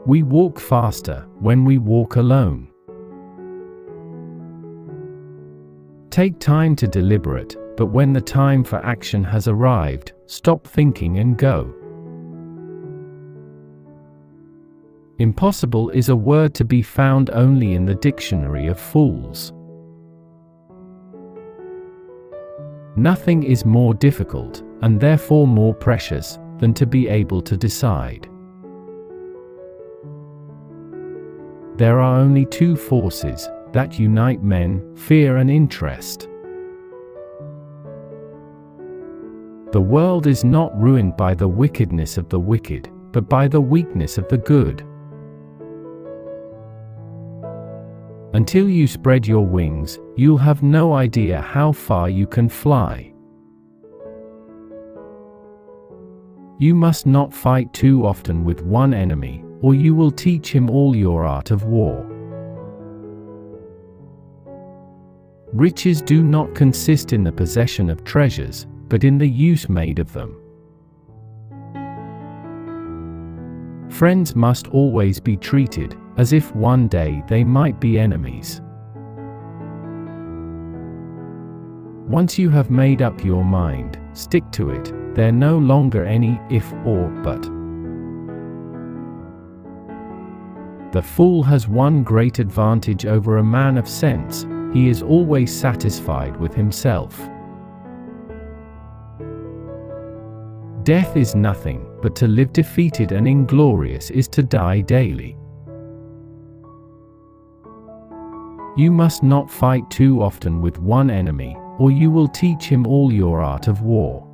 We walk faster when we walk alone. Take time to deliberate, but when the time for action has arrived, stop thinking and go. Impossible is a word to be found only in the dictionary of fools. Nothing is more difficult, and therefore more precious, than to be able to decide. There are only two forces that unite men, fear and interest. The world is not ruined by the wickedness of the wicked, but by the weakness of the good. Until you spread your wings, you'll have no idea how far you can fly. You must not fight too often with one enemy, or you will teach him all your art of war. Riches do not consist in the possession of treasures, but in the use made of them. Friends must always be treated as if one day they might be enemies. Once you have made up your mind, stick to it. There are no longer any if or but. The fool has one great advantage over a man of sense: he is always satisfied with himself. Death is nothing, but to live defeated and inglorious is to die daily. You must not fight too often with one enemy, or you will teach him all your art of war.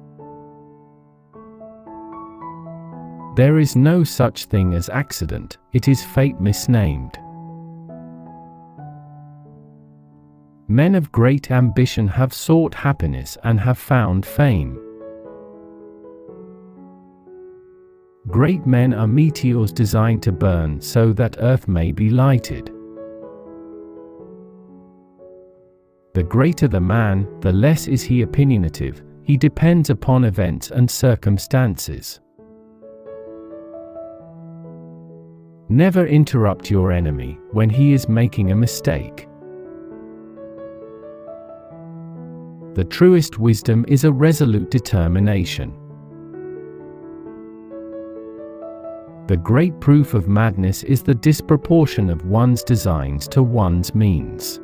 There is no such thing as accident, it is fate misnamed. Men of great ambition have sought happiness and have found fame. Great men are meteors designed to burn so that earth may be lighted. The greater the man, the less is he opinionative, he depends upon events and circumstances. Never interrupt your enemy when he is making a mistake. The truest wisdom is a resolute determination. The great proof of madness is the disproportion of one's designs to one's means.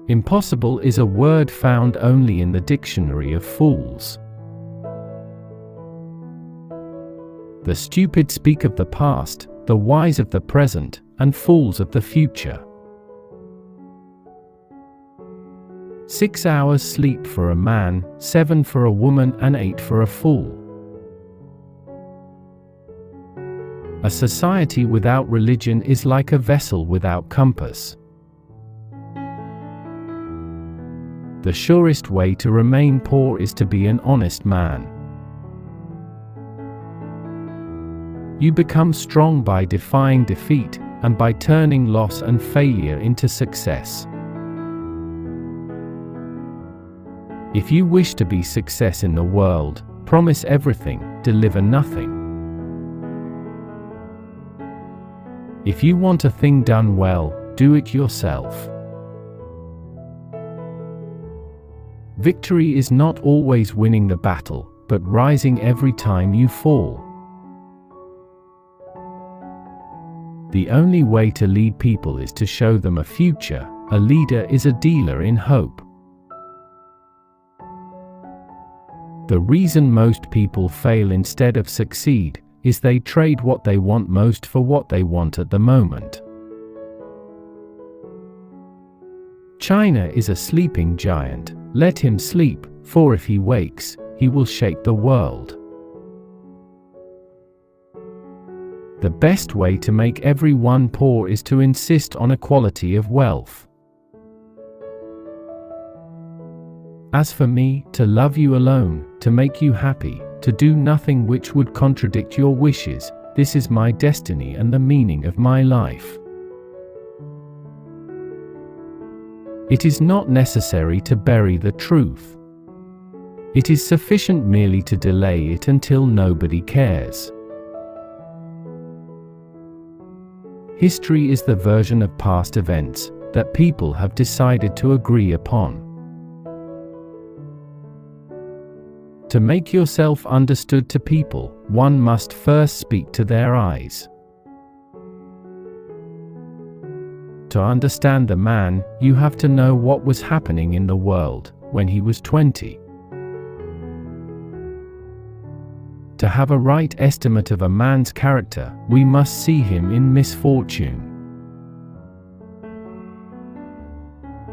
Impossible is a word found only in the dictionary of fools. The stupid speak of the past, the wise of the present, and fools of the future. 6 hours sleep for a man, 7 for a woman, and 8 for a fool. A society without religion is like a vessel without compass. The surest way to remain poor is to be an honest man. You become strong by defying defeat, and by turning loss and failure into success. If you wish to be success in the world, promise everything, deliver nothing. If you want a thing done well, do it yourself. Victory is not always winning the battle, but rising every time you fall. The only way to lead people is to show them a future. A leader is a dealer in hope. The reason most people fail instead of succeed is they trade what they want most for what they want at the moment. China is a sleeping giant. Let him sleep, for if he wakes, he will shake the world. The best way to make everyone poor is to insist on equality of wealth. As for me, to love you alone, to make you happy, to do nothing which would contradict your wishes, this is my destiny and the meaning of my life. It is not necessary to bury the truth. It is sufficient merely to delay it until nobody cares. History is the version of past events that people have decided to agree upon. To make yourself understood to people, one must first speak to their eyes. To understand the man, you have to know what was happening in the world when he was 20. To have a right estimate of a man's character, we must see him in misfortune.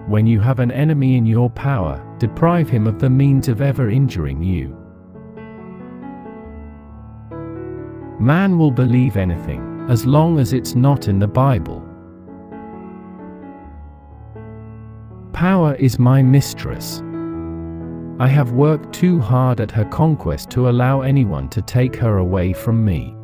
When you have an enemy in your power, deprive him of the means of ever injuring you. Man will believe anything, as long as it's not in the Bible. Power is my mistress. I have worked too hard at her conquest to allow anyone to take her away from me.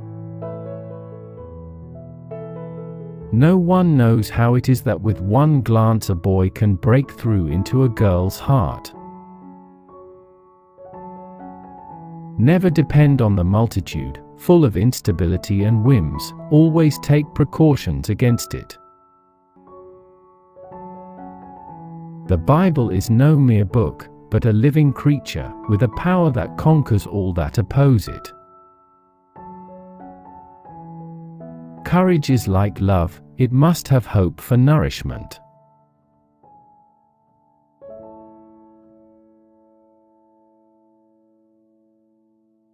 No one knows how it is that with one glance a boy can break through into a girl's heart. Never depend on the multitude, full of instability and whims, always take precautions against it. The Bible is no mere book, but a living creature, with a power that conquers all that oppose it. Courage is like love, it must have hope for nourishment.